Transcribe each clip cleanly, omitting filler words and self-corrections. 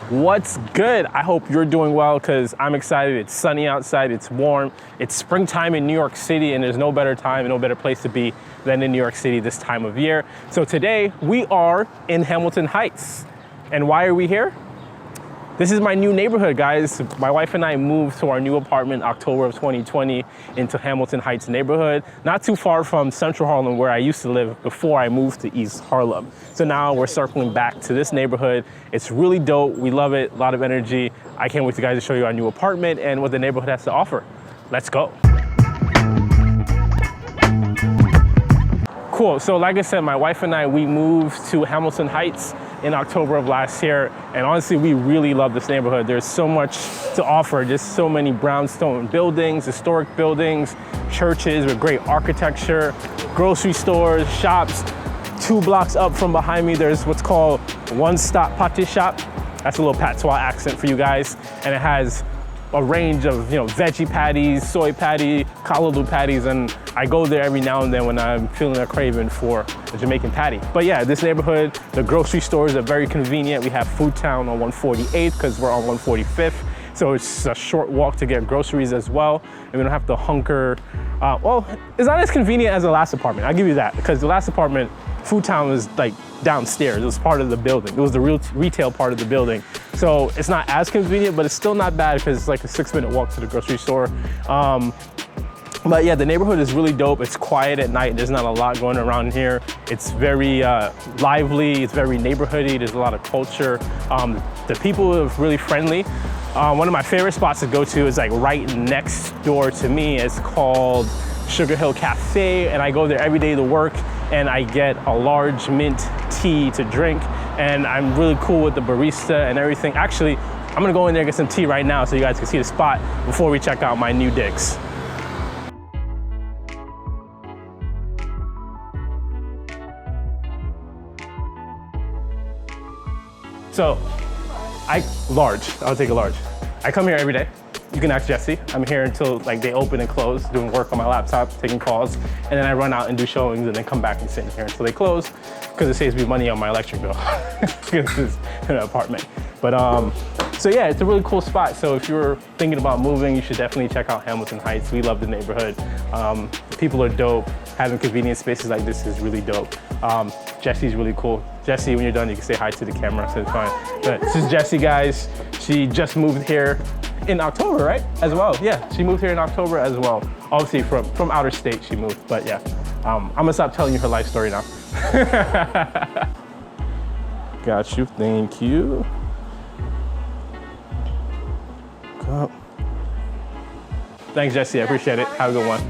What's good? I hope you're doing well because I'm excited. It's sunny outside, it's warm. It's springtime in New York City and there's no better time and no better place to be than in New York City this time of year. So today we are in Hamilton Heights. And why are we here? This is my new neighborhood, guys. My wife and I moved to our new apartment October of 2020 into Hamilton Heights neighborhood, not too far from Central Harlem where I used to live before I moved to East Harlem. So now we're circling back to this neighborhood. It's really dope. We love it, a lot of energy. I can't wait to guys to show you our new apartment and what the neighborhood has to offer. Let's go. Cool, so like I said, my wife and I, we moved to Hamilton Heights in October of last year. And honestly, we really love this neighborhood. There's so much to offer. Just so many brownstone buildings, historic buildings, churches with great architecture, grocery stores, shops. 2 blocks up from behind me, there's what's called One Stop Pâté Shop. That's a little patois accent for you guys. And it has a range of, veggie patties, soy patty, callaloo patties, and I go there every now and then when I'm feeling a craving for a Jamaican patty. But yeah, this neighborhood, the grocery stores are very convenient. We have Food Town on 148th because we're on 145th. So it's a short walk to get groceries as well. And we don't have to hunker. Well, it's not as convenient as the last apartment. I'll give you that, because the last apartment, Food Town, was like downstairs. It was part of the building. It was the real retail part of the building. So it's not as convenient, but it's still not bad because it's like a 6-minute walk to the grocery store. But yeah, the neighborhood is really dope. It's quiet at night. There's not a lot going around here. It's very lively. It's very neighborhoody. There's a lot of culture. The people are really friendly. One of my favorite spots to go to is like right next door to me. It's called Sugar Hill Cafe, and I go there every day to work, and I get a large mint tea to drink, and I'm really cool with the barista and everything. Actually, I'm gonna go in there and get some tea right now so you guys can see the spot before we check out my new digs. So, I'll take a large. I come here every day. You can ask Jesse. I'm here until like they open and close, doing work on my laptop, taking calls, and then I run out and do showings and then come back and sit in here until they close, because it saves me money on my electric bill. This is an apartment. But so yeah, it's a really cool spot. So if you're thinking about moving, you should definitely check out Hamilton Heights. We love the neighborhood. People are dope. Having convenient spaces like this is really dope. Jesse's really cool. Jesse, when you're done, you can say hi to the camera, so it's fine. But this is Jessie, guys. She just moved here in October, right? As well, yeah. She moved here in October as well. Obviously from outer state she moved, but yeah. I'm gonna stop telling you her life story now. Got you, thank you. Come. Thanks, Jesse, I appreciate it. Have a good one.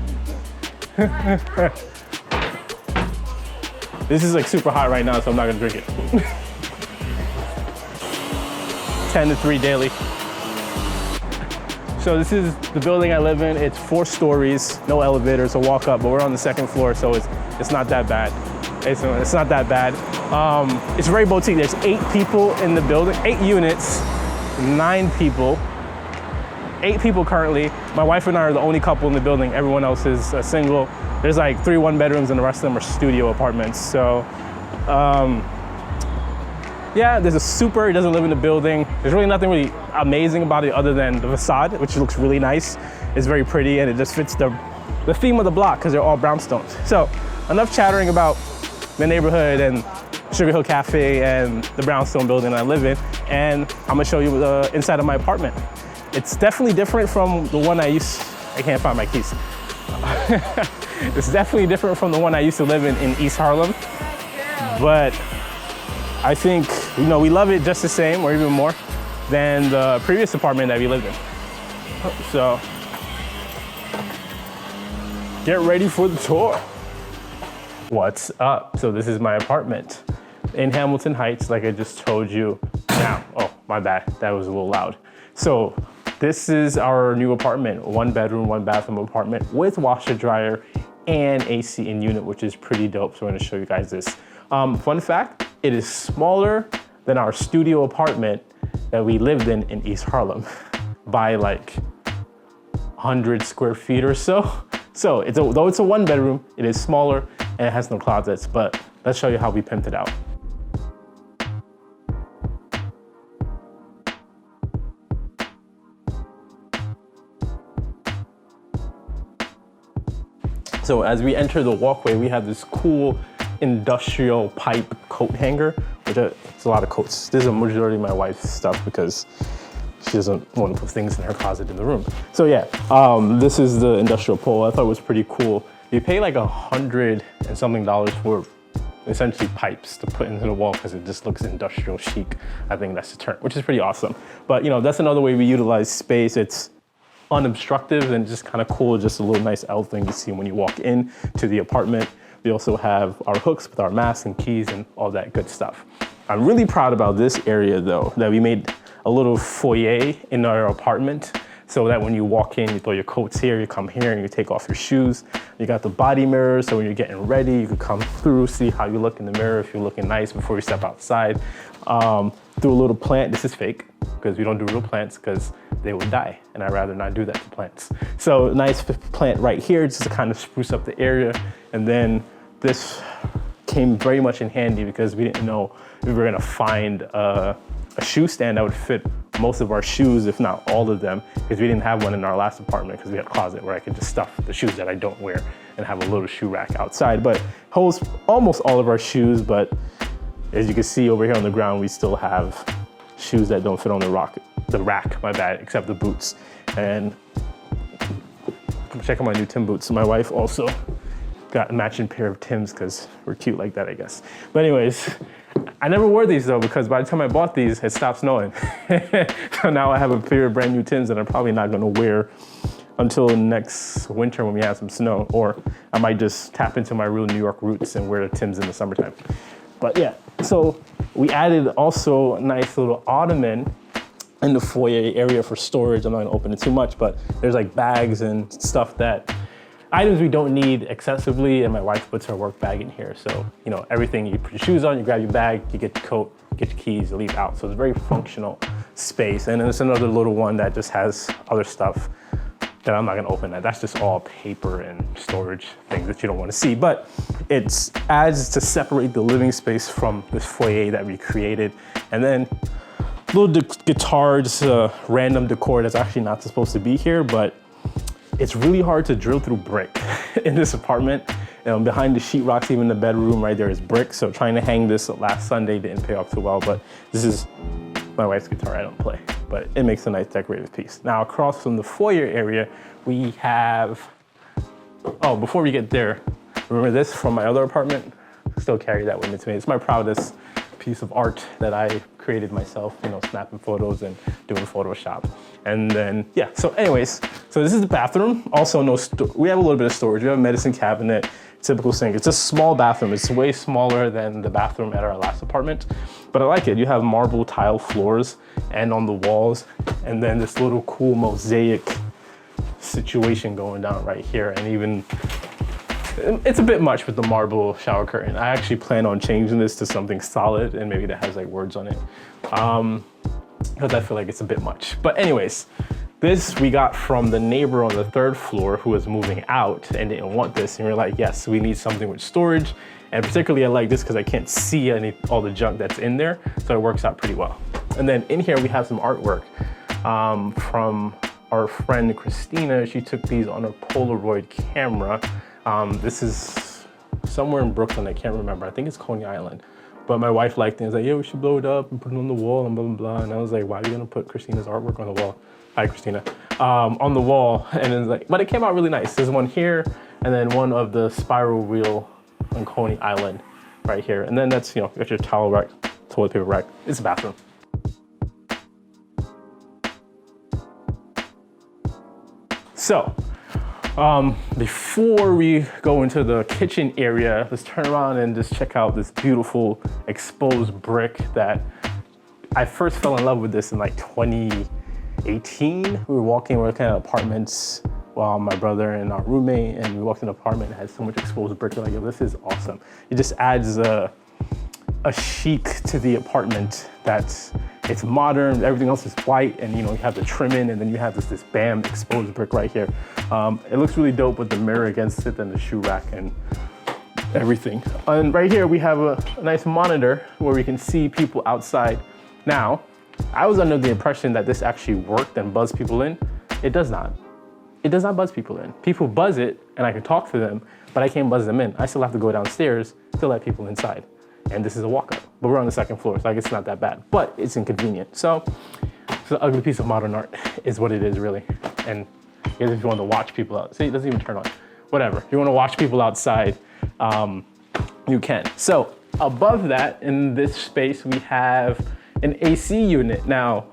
This is like super hot right now, so I'm not gonna drink it. 10 to 3 daily. So this is the building I live in. It's 4 stories, no elevator, so walk up, but we're on the 2nd floor, so it's not that bad. It's not that bad. It's very boutique. There's 8 people in the building, 8 units, 9 people. 8 people currently. My wife and I are the only couple in the building. Everyone else is single. There's like 3 1-bedrooms and the rest of them are studio apartments. So, yeah, there's a super, he doesn't live in the building. There's really nothing really amazing about it other than the facade, which looks really nice. It's very pretty and it just fits the theme of the block because they're all brownstones. So, enough chattering about the neighborhood and Sugar Hill Cafe and the brownstone building I live in. And I'm gonna show you the inside of my apartment. It's definitely different from the one I can't find my keys. It's definitely different from the one I used to live in East Harlem. But I think, we love it just the same or even more than the previous apartment that we lived in. So, get ready for the tour. What's up? So this is my apartment in Hamilton Heights, like I just told you now. Oh, my bad, that was a little loud. So this is our new apartment, 1-bedroom, 1-bathroom apartment with washer dryer and AC in unit, which is pretty dope. So I'm gonna show you guys this. Fun fact, it is smaller than our studio apartment that we lived in East Harlem by like 100 square feet or so. So though it's a 1-bedroom, it is smaller and it has no closets, but let's show you how we pimped it out. So as we enter the walkway, we have this cool industrial pipe coat hanger, which it's a lot of coats. This is a majority of my wife's stuff because she doesn't want to put things in her closet in the room. So yeah, this is the industrial pole. I thought it was pretty cool. You pay like $100 and something for essentially pipes to put into the wall because it just looks industrial chic. I think that's the term, which is pretty awesome. But you know, that's another way we utilize space. It's unobstructive and just kind of cool, just a little nice L thing to see when you walk in to the apartment. We also have our hooks with our masks and keys and all that good stuff. I'm really proud about this area though, that we made a little foyer in our apartment so that when you walk in, you throw your coats here, you come here and you take off your shoes. You got the body mirror, so when you're getting ready, you can come through, see how you look in the mirror, if you're looking nice before you step outside. Do a little plant. This is fake because we don't do real plants because they would die and I'd rather not do that to plants. So nice plant right here just to kind of spruce up the area. And then this came very much in handy because we didn't know if we were gonna find a shoe stand that would fit most of our shoes, if not all of them, because we didn't have one in our last apartment because we had a closet where I could just stuff the shoes that I don't wear and have a little shoe rack outside. But holds almost all of our shoes, but as you can see over here on the ground, we still have shoes that don't fit on the rack, my bad, except the boots. And I'm checking my new Tim boots. My wife also got a matching pair of Tims because we're cute like that, I guess. But anyways, I never wore these though because by the time I bought these, it stopped snowing. So now I have a pair of brand new Tims that I'm probably not gonna wear until next winter when we have some snow, or I might just tap into my real New York roots and wear the Tims in the summertime. But yeah, so we added also a nice little ottoman in the foyer area for storage. I'm not gonna open it too much, but there's like bags and stuff items we don't need excessively, and my wife puts her work bag in here. So, you know, everything, you put your shoes on, you grab your bag, you get your coat, get your keys, you leave out. So it's a very functional space. And then there's another little one that just has other stuff that I'm not gonna open. That's just all paper and storage things that you don't wanna see. But it adds to separate the living space from this foyer that we created. And then little guitar, just a random decor that's actually not supposed to be here, but it's really hard to drill through brick in this apartment. Behind the sheetrocks, even the bedroom right there is brick. So trying to hang this last Sunday didn't pay off too well, but this is my wife's guitar. I don't play, but it makes a nice decorative piece. Now across from the foyer area, we have, oh, before we get there, remember this from my other apartment? Still carry that with me today. It's my proudest piece of art that I created myself, you know, snapping photos and doing Photoshop. And then, yeah, so anyways, so this is the bathroom. Also, we have a little bit of storage. We have a medicine cabinet, typical sink. It's a small bathroom. It's way smaller than the bathroom at our last apartment, but I like it. You have marble tile floors and on the walls, and then this little cool mosaic situation going down right here. And even, it's a bit much with the marble shower curtain. I actually plan on changing this to something solid and maybe that has like words on it. Because I feel like it's a bit much. But anyways, this we got from the neighbor on the third floor who was moving out and didn't want this. And we we're like, yes, we need something with storage. And particularly I like this because I can't see all the junk that's in there. So it works out pretty well. And then in here we have some artwork from our friend Christina. She took these on a Polaroid camera. This is somewhere in Brooklyn, I can't remember. I think it's Coney Island. But my wife liked it and was like, yeah, we should blow it up and put it on the wall and blah, blah, blah. And I was like, why are you gonna put Christina's artwork on the wall? Hi, Christina. On the wall. And it's like, but it came out really nice. There's one here and then one of the spiral wheel on Coney Island right here. And then that's, you know, you got your towel rack, toilet paper rack. It's a bathroom. So, before we go into the kitchen area, let's turn around and just check out this beautiful exposed brick that I first fell in love with this in like 2018. We were walking, we were looking at apartments while my brother and our roommate, and we walked in an apartment that had so much exposed brick. We're like, yo, this is awesome. It just adds a chic to the apartment that's, it's modern, everything else is white, and you know, you have the trimming, and then you have this bam exposed brick right here. It looks really dope with the mirror against it and the shoe rack and everything. And right here we have a nice monitor where we can see people outside. Now, I was under the impression that this actually worked and buzzed people in. It does not. it does not buzz people in. People buzz it and I can talk to them, but I can't buzz them in. I still have to go downstairs to let people inside. And this is a walk-up, but we're on the second floor, so I guess it's not that bad, but it's inconvenient. So it's an ugly piece of modern art is what it is really. And I guess if you want to watch people out, see, it doesn't even turn on. Whatever, if you want to watch people outside, you can. So above that, in this space, we have an AC unit. Now,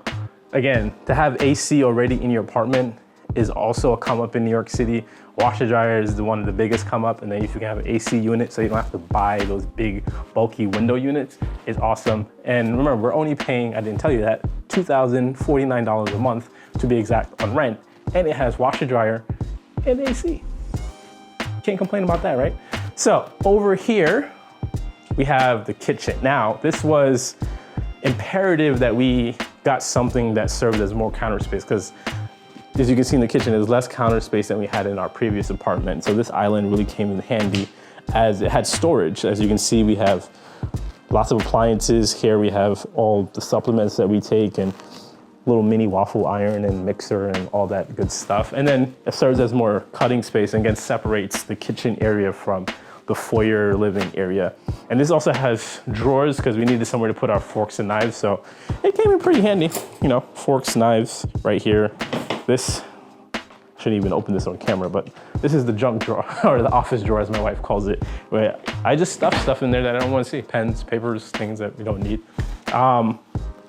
again, to have AC already in your apartment is also a come up in New York City. Washer dryer is one of the biggest come up, and then if you can have an AC unit so you don't have to buy those big bulky window units, is awesome. And remember, we're only paying, I didn't tell you that, $2,049 a month to be exact on rent, and it has washer dryer and AC. Can't complain about that, right? So over here, we have the kitchen. Now, this was imperative that we got something that served as more counter space, because as you can see in the kitchen, there's less counter space than we had in our previous apartment. So this island really came in handy as it had storage. As you can see, we have lots of appliances. Here we have all the supplements that we take and little mini waffle iron and mixer and all that good stuff. And then it serves as more cutting space and again separates the kitchen area from the foyer living area. And this also has drawers because we needed somewhere to put our forks and knives. So it came in pretty handy, you know, forks, knives right here. This, shouldn't even open this on camera, but this is the junk drawer, or the office drawer as my wife calls it, where I just stuff stuff in there that I don't want to see, pens, papers, things that we don't need.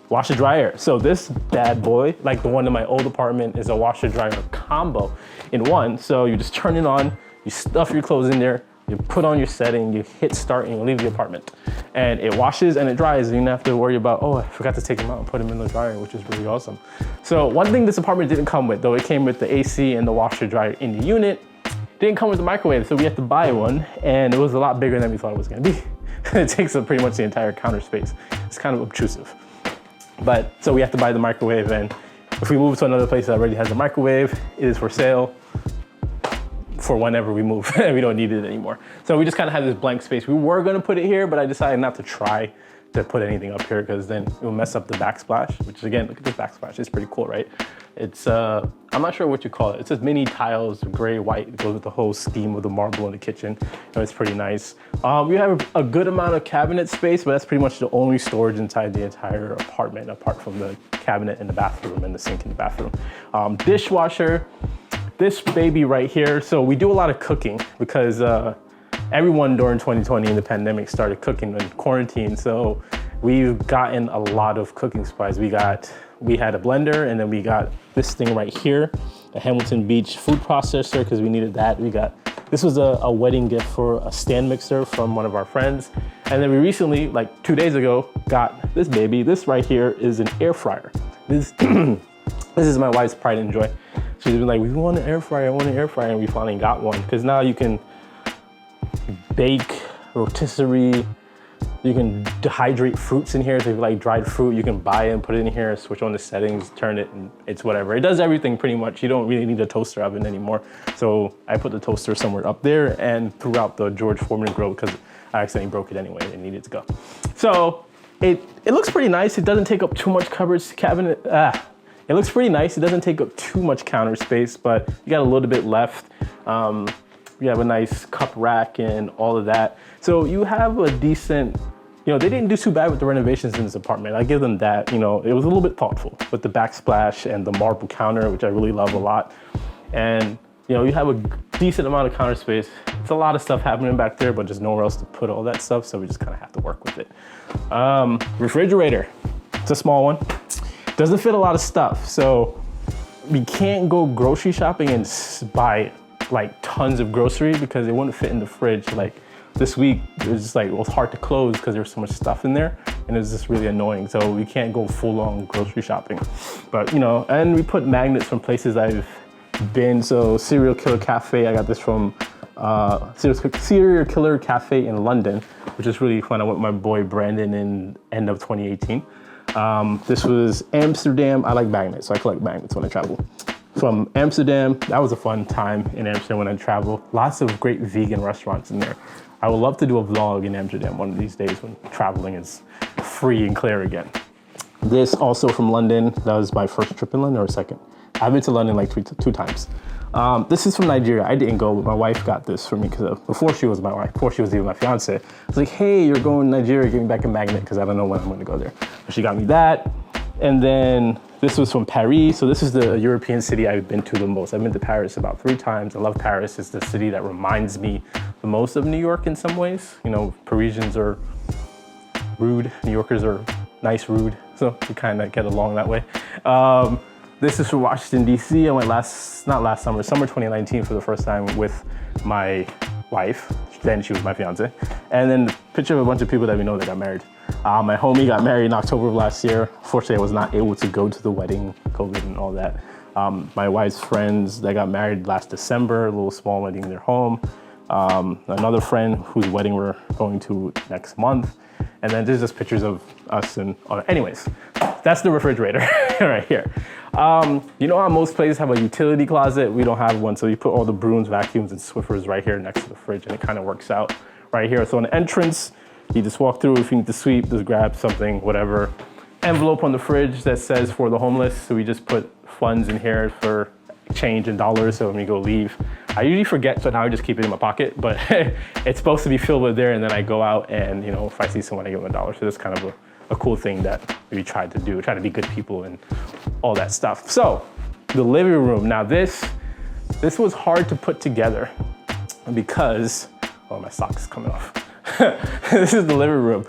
Washer dryer. So this bad boy, like the one in my old apartment, is a washer dryer combo in one. So you just turn it on, you stuff your clothes in there, you put on your setting, you hit start, and you leave the apartment. And it washes and it dries, and you don't have to worry about, oh, I forgot to take them out and put them in the dryer, which is really awesome. So one thing this apartment didn't come with, though, it came with the AC and the washer dryer in the unit. It didn't come with the microwave, so we had to buy one, and it was a lot bigger than we thought it was gonna be. It takes up pretty much the entire counter space. It's kind of obtrusive. But, so we have to buy the microwave, and if we move to another place that already has a microwave, it is for sale for whenever we move and we don't need it anymore. So we just kind of had this blank space. We were gonna put it here, but I decided not to try to put anything up here because then it will mess up the backsplash, which again, look at this backsplash, it's pretty cool, right? It's, I'm not sure what you call it. It's just mini tiles, gray, white. It goes with the whole scheme of the marble in the kitchen. And it's pretty nice. We have a good amount of cabinet space, but that's pretty much the only storage inside the entire apartment, apart from the cabinet in the bathroom and the sink in the bathroom. Dishwasher. This baby right here, so we do a lot of cooking because everyone during 2020 in the pandemic started cooking in quarantine. So we've gotten a lot of cooking supplies. We had a blender, and then we got this thing right here, a Hamilton Beach food processor because we needed that. This was a wedding gift for a stand mixer from one of our friends. And then we recently, like 2 days ago, got this baby. This right here is an air fryer. This is my wife's pride and joy. She's been like, we want an air fryer, I want an air fryer, and we finally got one. Because now you can bake rotisserie, you can dehydrate fruits in here. So if you like dried fruit, you can buy it and put it in here, switch on the settings, turn it, and it's whatever. It does everything pretty much. You don't really need a toaster oven anymore. So I put the toaster somewhere up there and throughout the George Foreman grill because I accidentally broke it anyway and needed to go. So it looks pretty nice. It doesn't take up too much coverage cabinet. It looks pretty nice. It doesn't take up too much counter space, but you got a little bit left. You have a nice cup rack and all of that. So you have a decent, you know, they didn't do too bad with the renovations in this apartment. I give them that, you know, it was a little bit thoughtful with the backsplash and the marble counter, which I really love a lot. And, you know, you have a decent amount of counter space. It's a lot of stuff happening back there, but just nowhere else to put all that stuff. So we just kind of have to work with it. Refrigerator, it's a small one. Doesn't fit a lot of stuff. So we can't go grocery shopping and buy like tons of grocery because it wouldn't fit in the fridge. Like this week, it was just like, it was hard to close because there was so much stuff in there and it was just really annoying. So we can't go full on grocery shopping. But you know, and we put magnets from places I've been. So Serial Killer Cafe, I got this from Serial Killer Cafe in London, which is really fun. I went with my boy Brandon in end of 2018. This was Amsterdam. I like magnets, so I collect magnets when I travel. From Amsterdam, that was a fun time in Amsterdam when I travel. Lots of great vegan restaurants in there. I would love to do a vlog in Amsterdam one of these days when traveling is free and clear again. This also from London. That was my first trip in London, or second. I've been to London like two times. This is from Nigeria. I didn't go, but my wife got this for me because before she was my wife, before she was even my fiance. I was like, hey, you're going to Nigeria, give me back a magnet because I don't know when I'm going to go there. So she got me that. And then this was from Paris. So this is the European city I've been to the most. I've been to Paris about 3 times. I love Paris. It's the city that reminds me the most of New York in some ways. You know, Parisians are rude. New Yorkers are nice, rude. So we kind of get along that way. This is from Washington, D.C. I went summer 2019 for the first time with my wife. Then she was my fiance. And then a picture of a bunch of people that we know that got married. My homie got married in October of last year. Fortunately, I was not able to go to the wedding, COVID and all that. My wife's friends that got married last December, a little small wedding in their home. Another friend whose wedding we're going to next month. And then there's just pictures of us and all that. Anyways, that's the refrigerator right here. You know how most places have a utility closet? We don't have one, so you put all the brooms, vacuums, and Swiffers right here next to the fridge, and it kind of works out right here. So on the entrance, you just walk through. If you need to sweep, just grab something, whatever. Envelope on the fridge that says for the homeless, so we just put funds in here for change in dollars, so when we go leave. I usually forget, so now I just keep it in my pocket, but it's supposed to be filled with there, and then I go out and, you know, if I see someone, I give them $1. So that's kind of a cool thing that we tried to do, try to be good people and all that stuff. So the living room, now this was hard to put together because, oh, my sock's coming off. This is the living room.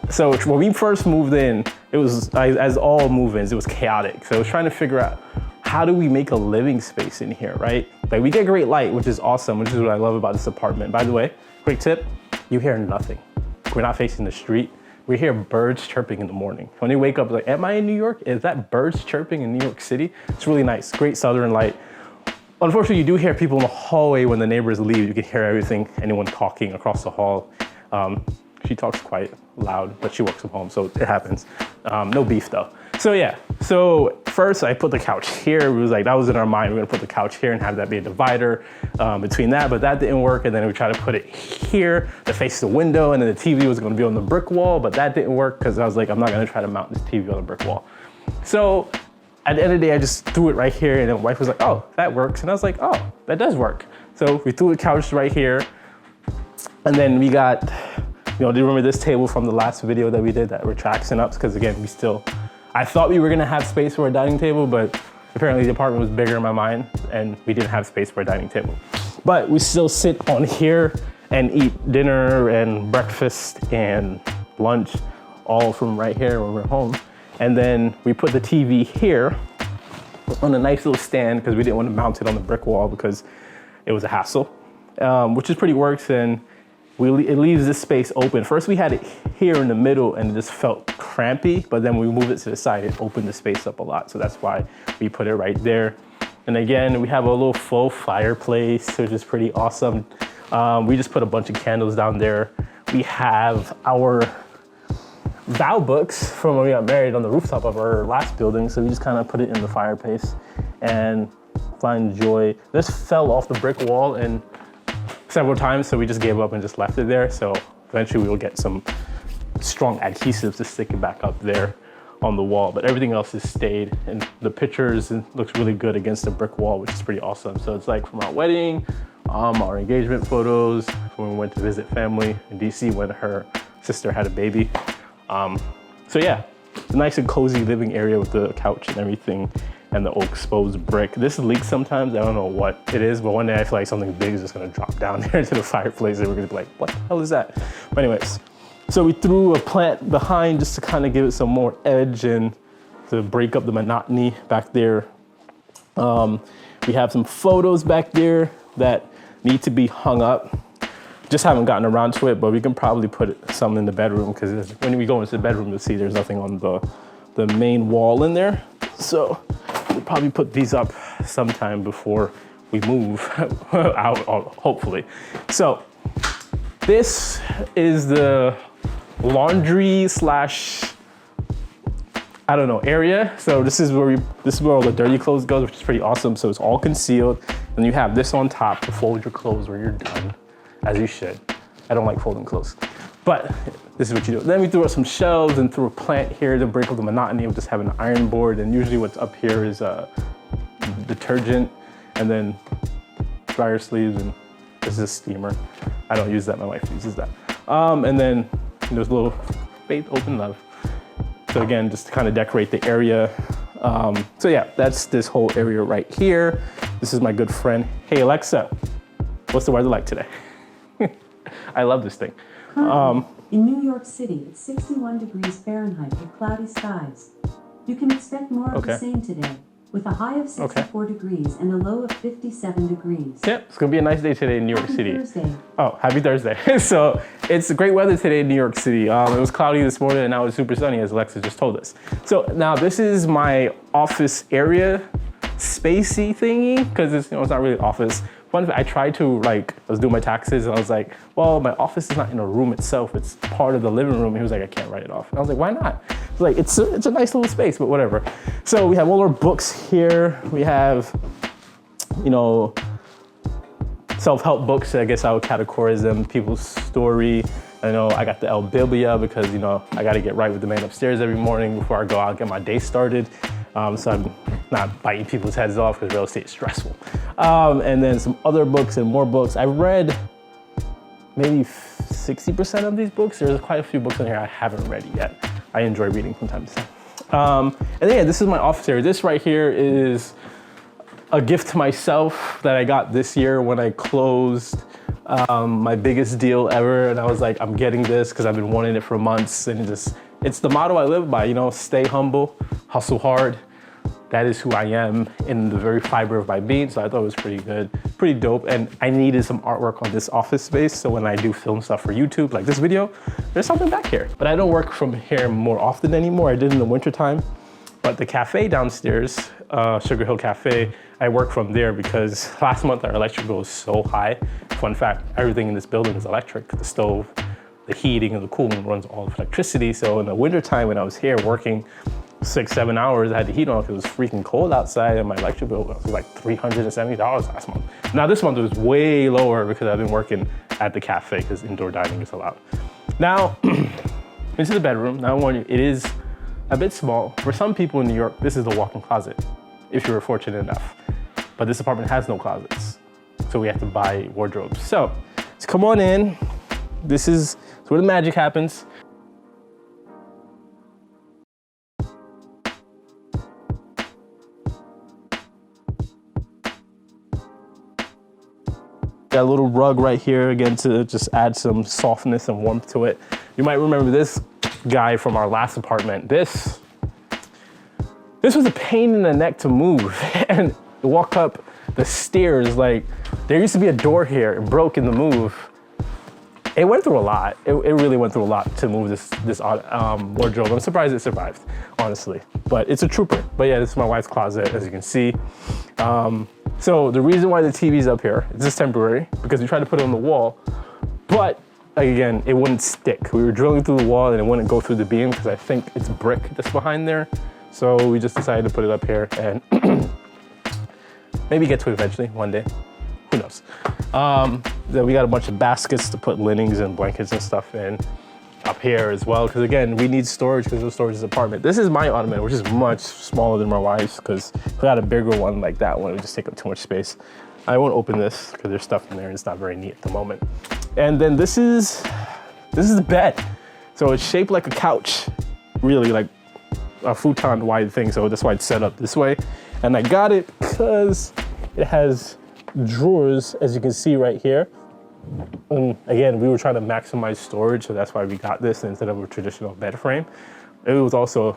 So when we first moved in, it was, as all move-ins, it was chaotic. So I was trying to figure out, how do we make a living space in here, right? Like, we get great light, which is awesome, which is what I love about this apartment. By the way, quick tip, you hear nothing. We're not facing the street. We hear birds chirping in the morning. When you wake up, like, am I in New York? Is that birds chirping in New York City? It's really nice, great southern light. Unfortunately, you do hear people in the hallway when the neighbors leave. You can hear everything, anyone talking across the hall. She talks quite loud, but she works from home, so it happens. No beef though. So yeah, so first I put the couch here. It was like, that was in our mind. We're gonna put the couch here and have that be a divider between that, but that didn't work. And then we tried to put it here to face the window, and then the TV was gonna be on the brick wall, but that didn't work because I was like, I'm not gonna try to mount this TV on a brick wall. So at the end of the day, I just threw it right here, and then my wife was like, oh, that works. And I was like, oh, that does work. So we threw the couch right here, and then we got, you know, do you remember this table from the last video that we did that retracts and ups? Because again, I thought we were gonna have space for a dining table, but apparently the apartment was bigger in my mind and we didn't have space for a dining table. But we still sit on here and eat dinner and breakfast and lunch all from right here when we're home. And then we put the TV here on a nice little stand because we didn't want to mount it on the brick wall because it was a hassle, which is pretty works. And it leaves this space open. First we had it here in the middle and it just felt crampy, but then we moved it to the side, it opened the space up a lot. So that's why we put it right there. And again, we have a little faux fireplace, which is pretty awesome. We just put a bunch of candles down there. We have our vow books from when we got married on the rooftop of our last building. So we just kind of put it in the fireplace and find joy. This fell off the brick wall and several times, so we just gave up and just left it there. So eventually we will get some strong adhesives to stick it back up there on the wall, but everything else has stayed, and the pictures looks really good against the brick wall, which is pretty awesome. So it's like from our wedding, our engagement photos, when we went to visit family in DC when her sister had a baby. So yeah, it's a nice and cozy living area with the couch and everything, and the oak exposed brick. This leaks sometimes, I don't know what it is, but one day I feel like something big is just gonna drop down there into the fireplace and we're gonna be like, what the hell is that? But anyways, so we threw a plant behind just to kind of give it some more edge and to break up the monotony back there. We have some photos back there that need to be hung up. Just haven't gotten around to it, but we can probably put some in the bedroom because when we go into the bedroom, you'll see there's nothing on the main wall in there. So we'll probably put these up sometime before we move out, hopefully. So this is the laundry slash, I don't know, area. So this is where all the dirty clothes goes, which is pretty awesome. So it's all concealed. And you have this on top to fold your clothes when you're done, as you should. I don't like folding clothes, but this is what you do. Then we threw up some shelves and threw a plant here to break up the monotony of just having an iron board. And usually what's up here is detergent, and then dryer sleeves, and this is a steamer. I don't use that, my wife uses that. And then there's a little faith, open, love. So again, just to kind of decorate the area. So yeah, that's this whole area right here. This is my good friend. Hey Alexa, what's the weather like today? I love this thing. In New York City, it's 61 degrees Fahrenheit with cloudy skies. You can expect more of the same today, with a high of 64 degrees and a low of 57 degrees. Yeah, it's gonna be a nice day today in New York City. Thursday. Oh, happy Thursday. So it's great weather today in New York City. It was cloudy this morning and now it's super sunny, as Alexa just told us. So now this is my office area, spacey thingy, because it's not really an office. One, I tried to I was doing my taxes and I was like, well, my office is not in a room itself. It's part of the living room. He was like, I can't write it off. And I was like, why not? It's like, it's a nice little space, but whatever. So we have all our books here. We have, self-help books, I guess I would categorize them, people's story. I know I got the El Biblia because, I got to get right with the man upstairs every morning before I go out and get my day started. So I'm not biting people's heads off because real estate is stressful. And then some other books and more books. I've read maybe 60% of these books. There's quite a few books in here I haven't read yet. I enjoy reading from time to time. And then, yeah, this is my office area. This right here is a gift to myself that I got this year when I closed my biggest deal ever. And I was like, I'm getting this because I've been wanting it for months. And it's the motto I live by, stay humble, hustle hard. That is who I am in the very fiber of my being. So I thought it was pretty good, pretty dope. And I needed some artwork on this office space. So when I do film stuff for YouTube, like this video, there's something back here. But I don't work from here more often anymore. I did in the wintertime. But the cafe downstairs, Sugar Hill Cafe, I work from there because last month our electric bill was so high. Fun fact, everything in this building is electric. The stove, the heating, and the cooling runs all of electricity. So in the wintertime when I was here working 6-7 hours, I had the heat on because it was freaking cold outside, and my electric bill was like $370 last month. Now this month it was way lower because I've been working at the cafe because indoor dining is allowed. Now, this is the bedroom. Now I warn you, it is a bit small. For some people in New York, this is the walk-in closet, if you were fortunate enough. But this apartment has no closets, so we have to buy wardrobes. So let's come on in. This is where the magic happens. Got a little rug right here, again, to just add some softness and warmth to it. You might remember this guy from our last apartment. This was a pain in the neck to move. And to walk up the stairs, there used to be a door here, it broke in the move. It went through a lot. It really went through a lot to move this wardrobe. I'm surprised it survived, honestly. But it's a trooper. But yeah, this is my wife's closet, as you can see. So the reason why the TV's up here, it's just temporary, because we tried to put it on the wall, but again, it wouldn't stick. We were drilling through the wall and it wouldn't go through the beam because I think it's brick that's behind there. So we just decided to put it up here and maybe get to it eventually, one day. Who knows? Then we got a bunch of baskets to put linens and blankets and stuff in up here as well. Because again, we need storage because of storage apartment. This is my ottoman, which is much smaller than my wife's because if we got a bigger one like that one, it would just take up too much space. I won't open this because there's stuff in there and it's not very neat at the moment. And then this is the bed. So it's shaped like a couch, really like a futon wide thing. So that's why it's set up this way. And I got it because it has drawers, as you can see right here. And again, we were trying to maximize storage, so that's why we got this instead of a traditional bed frame. It was also,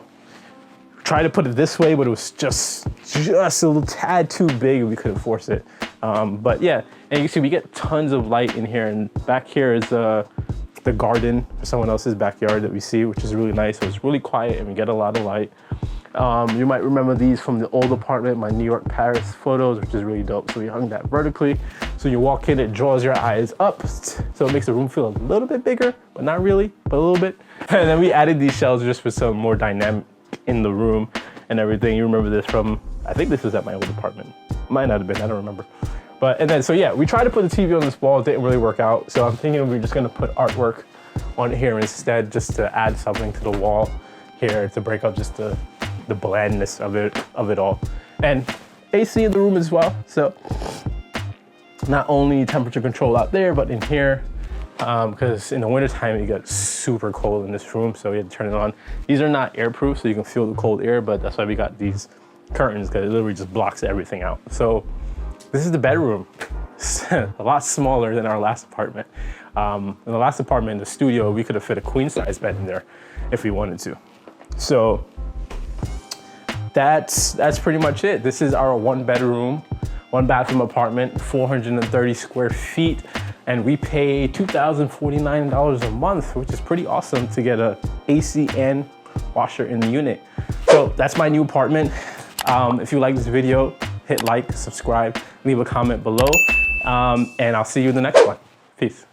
try to put it this way, but it was just a little tad too big and we couldn't force it. But yeah, and you can see we get tons of light in here, and back here is the garden for someone else's backyard that we see, which is really nice. So it's really quiet and we get a lot of light. You might remember these from the old apartment, my New York, Paris photos, which is really dope. So we hung that vertically. So you walk in, it draws your eyes up. So it makes the room feel a little bit bigger, but not really, but a little bit. And then we added these shelves just for some more dynamic in the room and everything. You remember this from, I think this was at my old apartment. Might not have been, I don't remember. But, and then, so yeah, we tried to put the TV on this wall, it didn't really work out. So I'm thinking we're just gonna put artwork on here instead, just to add something to the wall here to break up just the blandness of it all. And AC in the room as well. So not only temperature control out there, but in here, because in the wintertime, it gets super cold in this room, so we had to turn it on. These are not airproof, so you can feel the cold air, but that's why we got these curtains, because it literally just blocks everything out. So this is the bedroom. A lot smaller than our last apartment. In the last apartment, in the studio, we could have fit a queen size bed in there if we wanted to. So that's pretty much it. This is our 1-bedroom, 1-bathroom apartment, 430 square feet. And we pay $2,049 a month, which is pretty awesome to get a AC and washer in the unit. So that's my new apartment. If you like this video, hit like, subscribe, leave a comment below, and I'll see you in the next one. Peace.